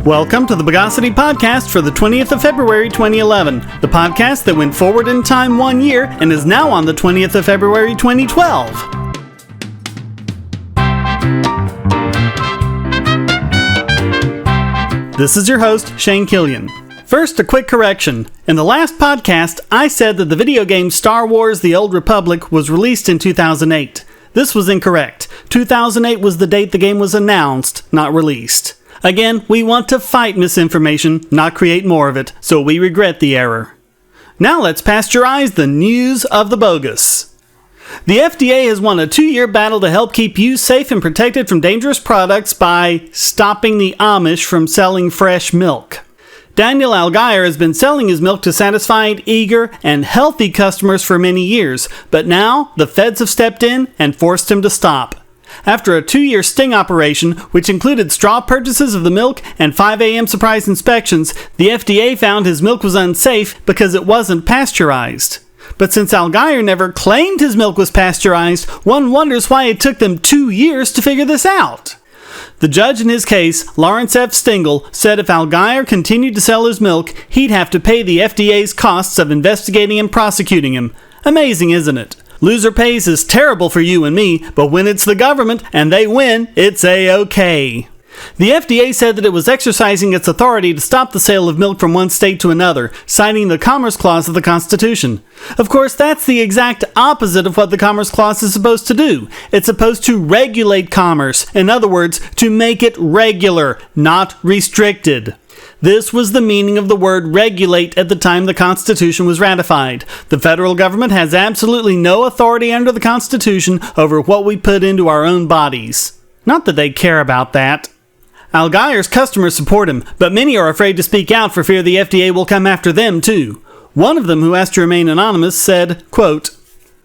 Welcome to the Bogosity podcast for the 20th of February 2011, the podcast that went forward in time 1 year and is now on the 20th of February 2012. This is your host, Shane Killian. First, a quick correction. In the last podcast, I said that the video game Star Wars: The Old Republic was released in 2008. This was incorrect. 2008 was the date the game was announced, not released. Again, we want to fight misinformation, not create more of it, so we regret the error. Now let's pasteurize the news of the bogus. The FDA has won a 2-year battle to help keep you safe and protected from dangerous products by stopping the Amish from selling fresh milk. Daniel Allgaier has been selling his milk to satisfied, eager, and healthy customers for many years, but now the feds have stepped in and forced him to stop. After a 2-year sting operation, which included straw purchases of the milk and 5 a.m. surprise inspections, the FDA found his milk was unsafe because it wasn't pasteurized. But since Allgaier never claimed his milk was pasteurized, one wonders why it took them 2 years to figure this out. The judge in his case, Lawrence F. Stingel, said if Allgaier continued to sell his milk, he'd have to pay the FDA's costs of investigating and prosecuting him. Amazing, isn't it? Loser pays is terrible for you and me, but when it's the government and they win, it's A-OK. The FDA said that it was exercising its authority to stop the sale of milk from one state to another, citing the Commerce Clause of the Constitution. Of course, that's the exact opposite of what the Commerce Clause is supposed to do. It's supposed to regulate commerce. In other words, to make it regular, not restricted. This was the meaning of the word regulate at the time the Constitution was ratified. The federal government has absolutely no authority under the Constitution over what we put into our own bodies. Not that they care about that. Allgaier's customers support him, but many are afraid to speak out for fear the FDA will come after them too. One of them, who asked to remain anonymous, said, quote,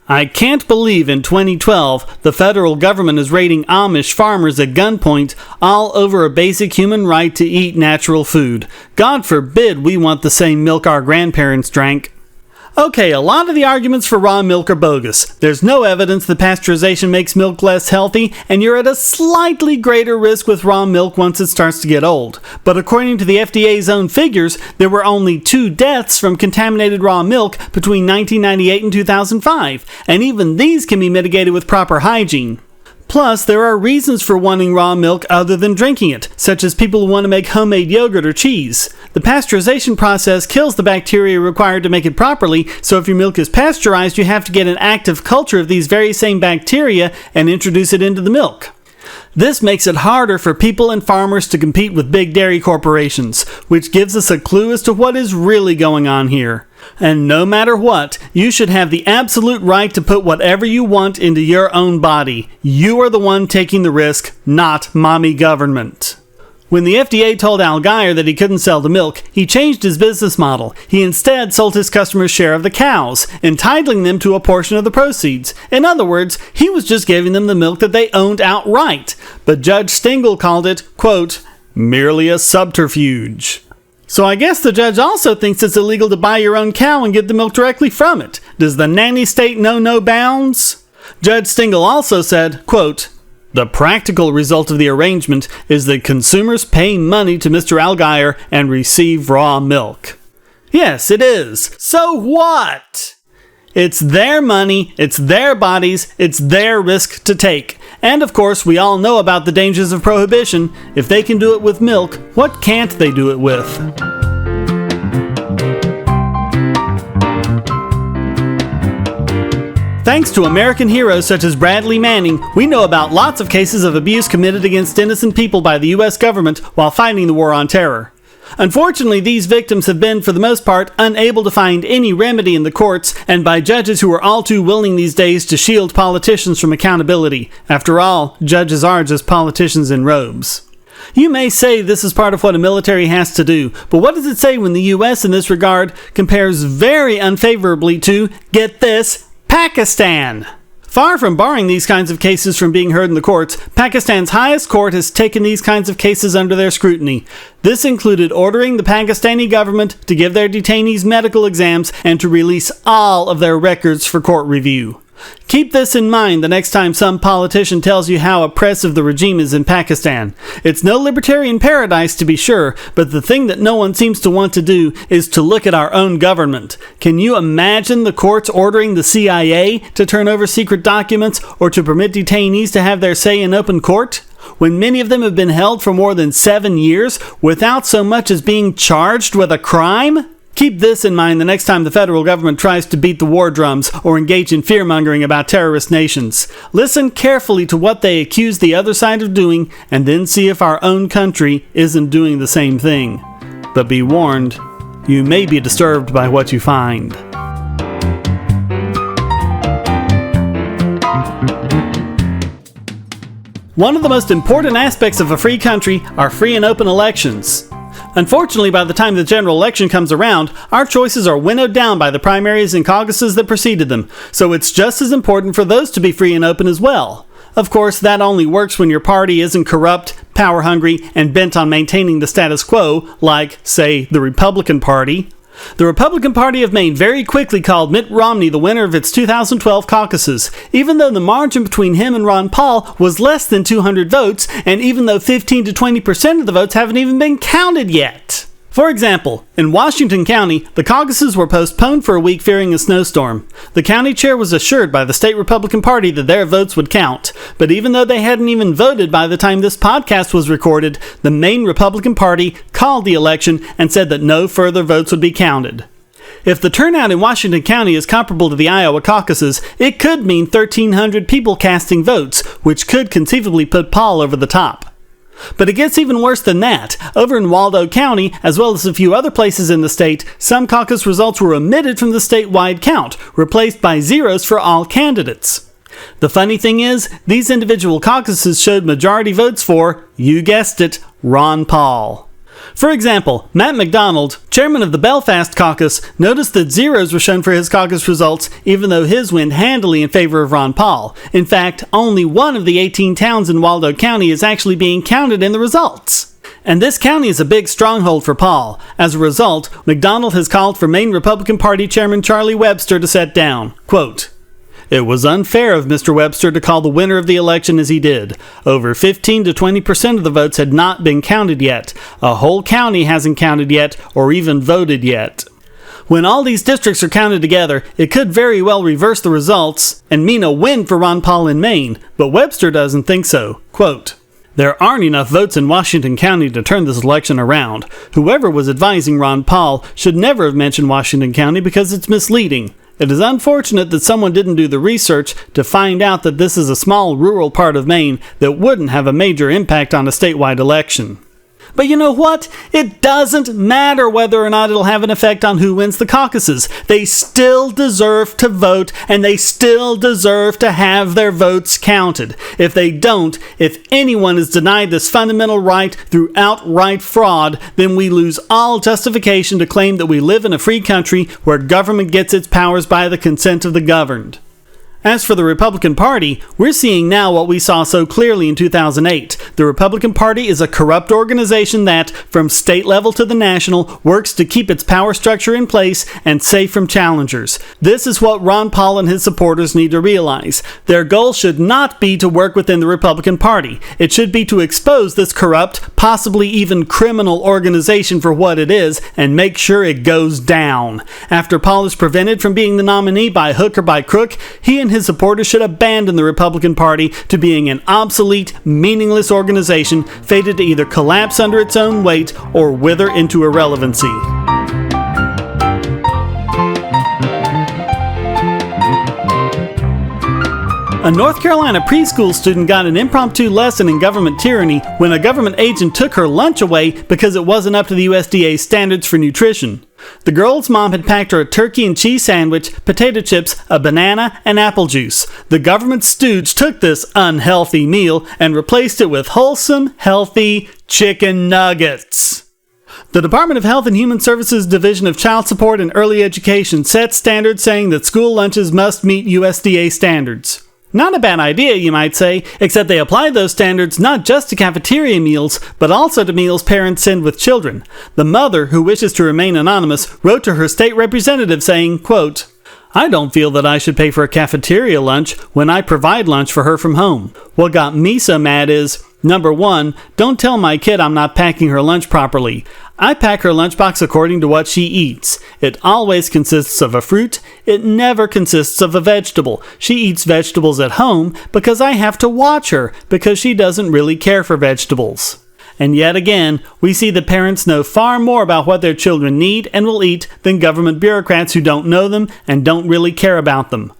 "I can't believe in 2012 the federal government is raiding Amish farmers at gunpoint all over a basic human right to eat natural food. God forbid we want the same milk our grandparents drank." Okay, a lot of the arguments for raw milk are bogus. There's no evidence that pasteurization makes milk less healthy, and you're at a slightly greater risk with raw milk once it starts to get old. But according to the FDA's own figures, there were only 2 deaths from contaminated raw milk between 1998 and 2005, and even these can be mitigated with proper hygiene. Plus, there are reasons for wanting raw milk other than drinking it, such as people who want to make homemade yogurt or cheese. The pasteurization process kills the bacteria required to make it properly, so if your milk is pasteurized, you have to get an active culture of these very same bacteria and introduce it into the milk. This makes it harder for people and farmers to compete with big dairy corporations, which gives us a clue as to what is really going on here. And no matter what, you should have the absolute right to put whatever you want into your own body. You are the one taking the risk, not mommy government. When the FDA told Allgaier that he couldn't sell the milk, he changed his business model. He instead sold his customers' share of the cows, entitling them to a portion of the proceeds. In other words, he was just giving them the milk that they owned outright. But Judge Stingel called it, quote, merely a subterfuge. So I guess the judge also thinks it's illegal to buy your own cow and get the milk directly from it. Does the Nanny state know no bounds? Judge Stingel also said, quote, the practical result of the arrangement is that consumers pay money to Mr. Allgaier and receive raw milk. Yes, it is. So what? It's their money, it's their bodies, it's their risk to take. And of course, we all know about the dangers of prohibition. If they can do it with milk, what can't they do it with? Thanks to American heroes such as Bradley Manning, we know about lots of cases of abuse committed against innocent people by the U.S. government while fighting the war on terror. Unfortunately, these victims have been, for the most part, unable to find any remedy in the courts and by judges who are all too willing these days to shield politicians from accountability. After all, judges are just politicians in robes. You may say this is part of what a military has to do, but what does it say when the U.S. in this regard compares very unfavorably to, get this, Pakistan? Far from barring these kinds of cases from being heard in the courts, Pakistan's highest court has taken these kinds of cases under their scrutiny. This included ordering the Pakistani government to give their detainees medical exams and to release all of their records for court review. Keep this in mind the next time some politician tells you how oppressive the regime is in Pakistan. It's no libertarian paradise, to be sure, but the thing that no one seems to want to do is to look at our own government. Can you imagine the courts ordering the CIA to turn over secret documents or to permit detainees to have their say in open court, when many of them have been held for more than 7 years without so much as being charged with a crime? Keep this in mind the next time the federal government tries to beat the war drums or engage in fear-mongering about terrorist nations. Listen carefully to what they accuse the other side of doing, and then see if our own country isn't doing the same thing. But be warned, you may be disturbed by what you find. One of the most important aspects of a free country are free and open elections. Unfortunately, by the time the general election comes around, our choices are winnowed down by the primaries and caucuses that preceded them, so it's just as important for those to be free and open as well. Of course, that only works when your party isn't corrupt, power-hungry, and bent on maintaining the status quo, like, say, the Republican Party. The Republican Party of Maine very quickly called Mitt Romney the winner of its 2012 caucuses, even though the margin between him and Ron Paul was less than 200 votes, and even though 15 to 20% of the votes haven't even been counted yet. For example, in Washington County, the caucuses were postponed for a week fearing a snowstorm. The county chair was assured by the state Republican Party that their votes would count, but even though they hadn't even voted by the time this podcast was recorded, the Maine Republican Party called the election and said that no further votes would be counted. If the turnout in Washington County is comparable to the Iowa caucuses, it could mean 1,300 people casting votes, which could conceivably put Paul over the top. But it gets even worse than that. Over in Waldo County, as well as a few other places in the state, some caucus results were omitted from the statewide count, replaced by zeros for all candidates. The funny thing is, these individual caucuses showed majority votes for, you guessed it, Ron Paul. For example, Matt McDonald, chairman of the Belfast caucus, noticed that zeros were shown for his caucus results, even though his went handily in favor of Ron Paul. In fact, only one of the 18 towns in Waldo County is actually being counted in the results. And this county is a big stronghold for Paul. As a result, McDonald has called for Maine Republican Party Chairman Charlie Webster to set down. Quote, "It was unfair of Mr. Webster to call the winner of the election as he did. Over 15 to 20% of the votes had not been counted yet. A whole county hasn't counted yet, or even voted yet. When all these districts are counted together, it could very well reverse the results and mean a win for Ron Paul in Maine, but Webster doesn't think so." Quote, "There aren't enough votes in Washington County to turn this election around. Whoever was advising Ron Paul should never have mentioned Washington County because it's misleading. It is unfortunate that someone didn't do the research to find out that this is a small rural part of Maine that wouldn't have a major impact on a statewide election." But you know what? It doesn't matter whether or not it'll have an effect on who wins the caucuses. They still deserve to vote, and they still deserve to have their votes counted. If they don't, if anyone is denied this fundamental right through outright fraud, then we lose all justification to claim that we live in a free country where government gets its powers by the consent of the governed. As for the Republican Party, we're seeing now what we saw so clearly in 2008. The Republican Party is a corrupt organization that, from state level to the national, works to keep its power structure in place and safe from challengers. This is what Ron Paul and his supporters need to realize. Their goal should not be to work within the Republican Party. It should be to expose this corrupt, possibly even criminal organization for what it is and make sure it goes down. After Paul is prevented from being the nominee by hook or by crook, he and his supporters should abandon the Republican Party to being an obsolete, meaningless organization fated to either collapse under its own weight or wither into irrelevancy. A North Carolina preschool student got an impromptu lesson in government tyranny when a government agent took her lunch away because it wasn't up to the USDA standards for nutrition. The girl's mom had packed her a turkey and cheese sandwich, potato chips, a banana, and apple juice. The government stooge took this unhealthy meal and replaced it with wholesome, healthy chicken nuggets. The Department of Health and Human Services Division of Child Support and Early Education set standards saying that school lunches must meet USDA standards. Not a bad idea, you might say, except they apply those standards not just to cafeteria meals, but also to meals parents send with children. The mother, who wishes to remain anonymous, wrote to her state representative saying, quote, I don't feel that I should pay for a cafeteria lunch when I provide lunch for her from home. What got me so mad is, number one, don't tell my kid I'm not packing her lunch properly. I pack her lunchbox according to what she eats. It always consists of a fruit. It never consists of a vegetable. She eats vegetables at home because I have to watch her because she doesn't really care for vegetables. And yet again, we see that parents know far more about what their children need and will eat than government bureaucrats who don't know them and don't really care about them.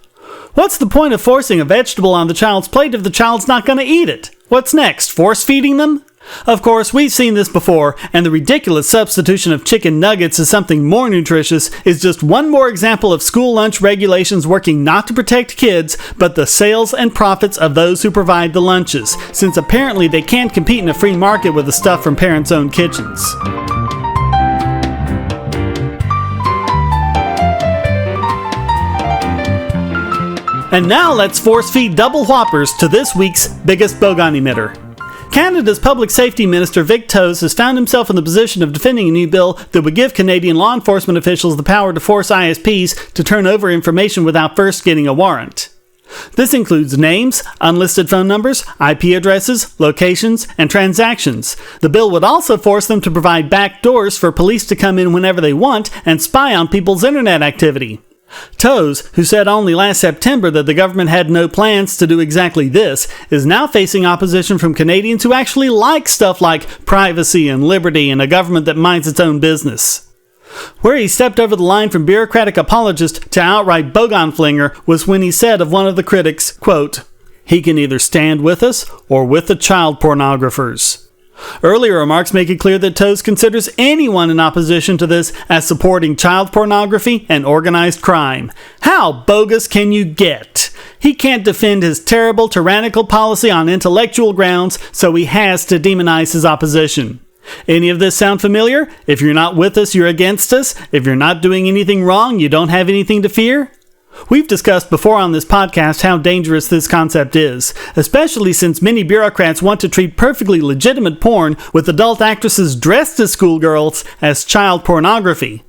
What's the point of forcing a vegetable on the child's plate if the child's not going to eat it? What's next? Force feeding them? Of course, we've seen this before, and the ridiculous substitution of chicken nuggets as something more nutritious is just one more example of school lunch regulations working not to protect kids, but the sales and profits of those who provide the lunches, since apparently they can't compete in a free market with the stuff from parents' own kitchens. And now let's force feed double whoppers to this week's biggest Bogon emitter. Canada's Public Safety Minister Vic Toews has found himself in the position of defending a new bill that would give Canadian law enforcement officials the power to force ISPs to turn over information without first getting a warrant. This includes names, unlisted phone numbers, IP addresses, locations, and transactions. The bill would also force them to provide back doors for police to come in whenever they want and spy on people's internet activity. Toews, who said only last September that the government had no plans to do exactly this, is now facing opposition from Canadians who actually like stuff like privacy and liberty and a government that minds its own business. Where he stepped over the line from bureaucratic apologist to outright Bogon flinger was when he said of one of the critics, quote, "He can either stand with us or with the child pornographers." Earlier remarks make it clear that Toews considers anyone in opposition to this as supporting child pornography and organized crime. How bogus can you get? He can't defend his terrible, tyrannical policy on intellectual grounds, so he has to demonize his opposition. Any of this sound familiar? If you're not with us, you're against us. If you're not doing anything wrong, you don't have anything to fear. We've discussed before on this podcast how dangerous this concept is, especially since many bureaucrats want to treat perfectly legitimate porn with adult actresses dressed as schoolgirls as child pornography.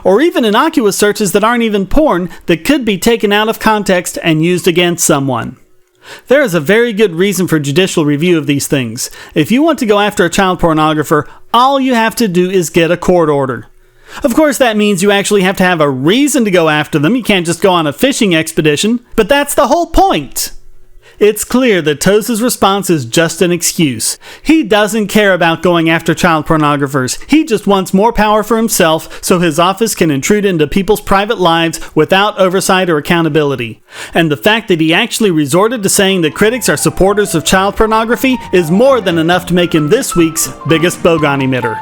Or even innocuous searches that aren't even porn that could be taken out of context and used against someone. There is a very good reason for judicial review of these things. If you want to go after a child pornographer, all you have to do is get a court order. Of course, that means you actually have to have a reason to go after them. You can't just go on a fishing expedition, but that's the whole point. It's clear that Toews' response is just an excuse. He doesn't care about going after child pornographers. He just wants more power for himself so his office can intrude into people's private lives without oversight or accountability. And the fact that he actually resorted to saying that critics are supporters of child pornography is more than enough to make him this week's biggest Bogon emitter.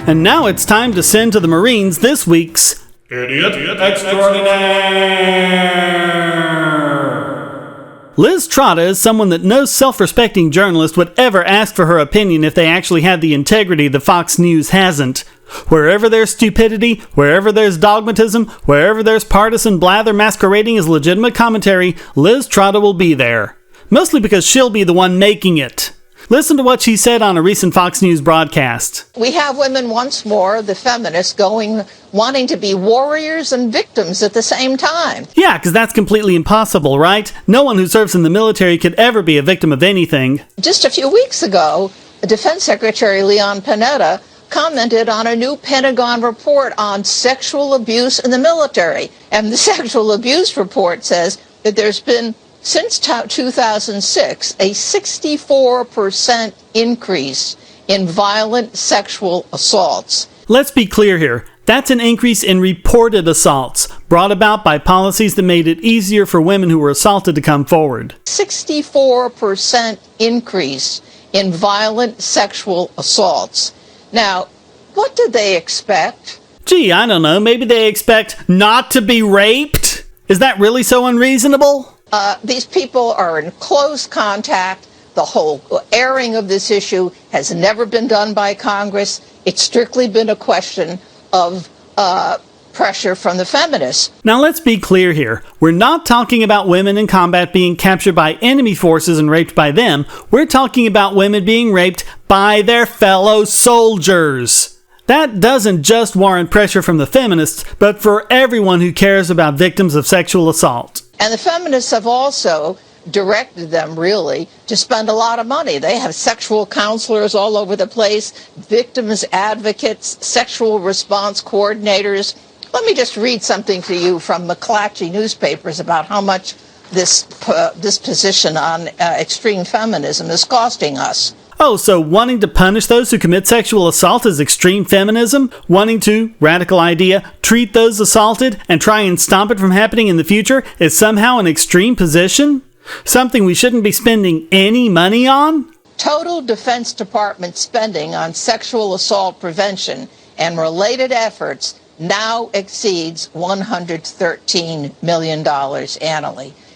And now it's time to send to the Marines this week's Idiot Extraordinaire. Liz Trotta is someone that no self-respecting journalist would ever ask for her opinion if they actually had the integrity that Fox News hasn't. Wherever there's stupidity, wherever there's dogmatism, wherever there's partisan blather masquerading as legitimate commentary, Liz Trotta will be there. Mostly because she'll be the one making it. Listen to what she said on a recent Fox News broadcast. We have women once more, the feminists, wanting to be warriors and victims at the same time. Yeah, because that's completely impossible, right? No one who serves in the military could ever be a victim of anything. Just a few weeks ago, Defense Secretary Leon Panetta commented on a new Pentagon report on sexual abuse in the military. And the sexual abuse report says that there's been, since 2006, a 64% increase in violent sexual assaults. Let's be clear here. That's an increase in reported assaults, brought about by policies that made it easier for women who were assaulted to come forward. 64% increase in violent sexual assaults. Now, what did they expect? Gee, I don't know. Maybe they expect not to be raped? Is that really so unreasonable? These people are in close contact. The whole airing of this issue has never been done by Congress. It's strictly been a question of pressure from the feminists. Now let's be clear here. We're not talking about women in combat being captured by enemy forces and raped by them. We're talking about women being raped by their fellow soldiers. That doesn't just warrant pressure from the feminists, but for everyone who cares about victims of sexual assault. And the feminists have also directed them, really, to spend a lot of money. They have sexual counselors all over the place, victims advocates, sexual response coordinators. Let me just read something to you from McClatchy newspapers about how much this position on extreme feminism is costing us. Oh, so wanting to punish those who commit sexual assault is extreme feminism? Wanting to, radical idea, treat those assaulted and try and stop it from happening in the future is somehow an extreme position? Something we shouldn't be spending any money on? Total Defense Department spending on sexual assault prevention and related efforts now exceeds $113 million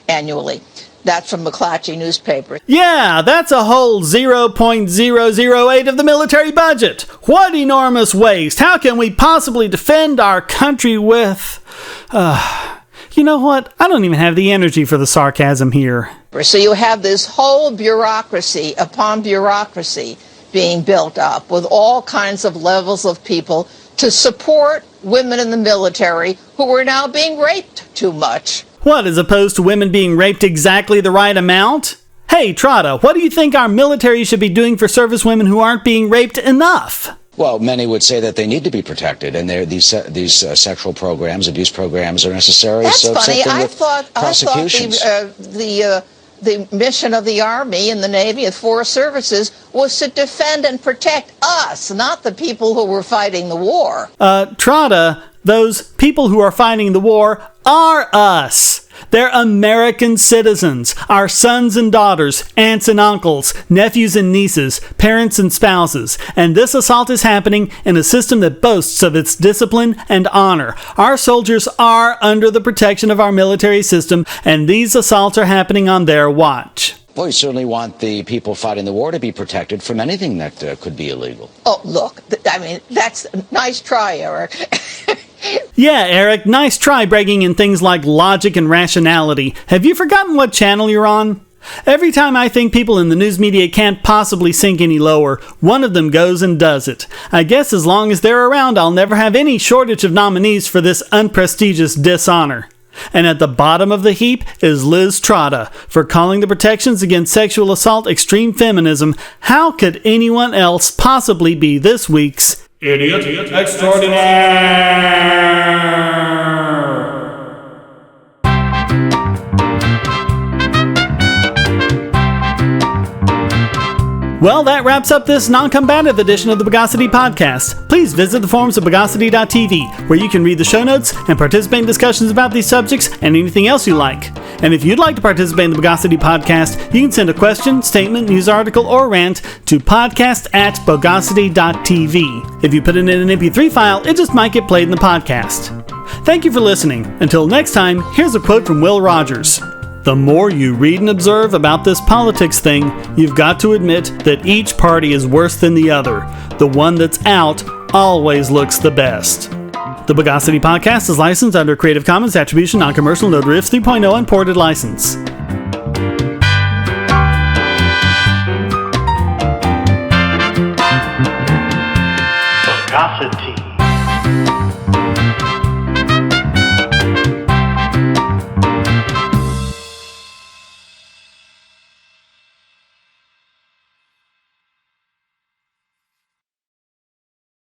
annually. That's from McClatchy newspaper. Yeah, that's a whole 0.008 of the military budget. What enormous waste. How can we possibly defend our country with... You know what? I don't even have the energy for the sarcasm here. So you have this whole bureaucracy upon bureaucracy being built up with all kinds of levels of people to support women in the military who are now being raped too much. What, as opposed to women being raped exactly the right amount? Hey, Trotta, what do you think our military should be doing for servicewomen who aren't being raped enough? Well, many would say that they need to be protected, and these sexual programs, abuse programs, are necessary. That's so funny. I thought prosecutions. the mission of the Army and the Navy and Forest Services was to defend and protect us, not the people who were fighting the war. Trotta, those people who are fighting the war are us. They're American citizens, our sons and daughters, aunts and uncles, nephews and nieces, parents and spouses. And this assault is happening in a system that boasts of its discipline and honor. Our soldiers are under the protection of our military system, and these assaults are happening on their watch. Well, you certainly want the people fighting the war to be protected from anything that could be illegal. Oh, look, that's a nice try, Eric. Yeah, Eric, nice try bragging in things like logic and rationality. Have you forgotten what channel you're on? Every time I think people in the news media can't possibly sink any lower, one of them goes and does it. I guess as long as they're around, I'll never have any shortage of nominees for this unprestigious dishonor. And at the bottom of the heap is Liz Trotta for calling the protections against sexual assault extreme feminism. How could anyone else possibly be this week's Idiot Extraordinaire? Well, that wraps up this non-combative edition of the Bogosity podcast. Please visit the forums at Bogosity.tv, where you can read the show notes and participate in discussions about these subjects and anything else you like. And if you'd like to participate in the Bogosity podcast, you can send a question, statement, news article, or rant to podcast@Bogosity.tv. If you put it in an MP3 file, it just might get played in the podcast. Thank you for listening. Until next time, here's a quote from Will Rogers. The more you read and observe about this politics thing, you've got to admit that each party is worse than the other. The one that's out always looks the best. The Bogosity podcast is licensed under Creative Commons Attribution Non-Commercial No Derivatives 3.0 Unported License. Bogosity.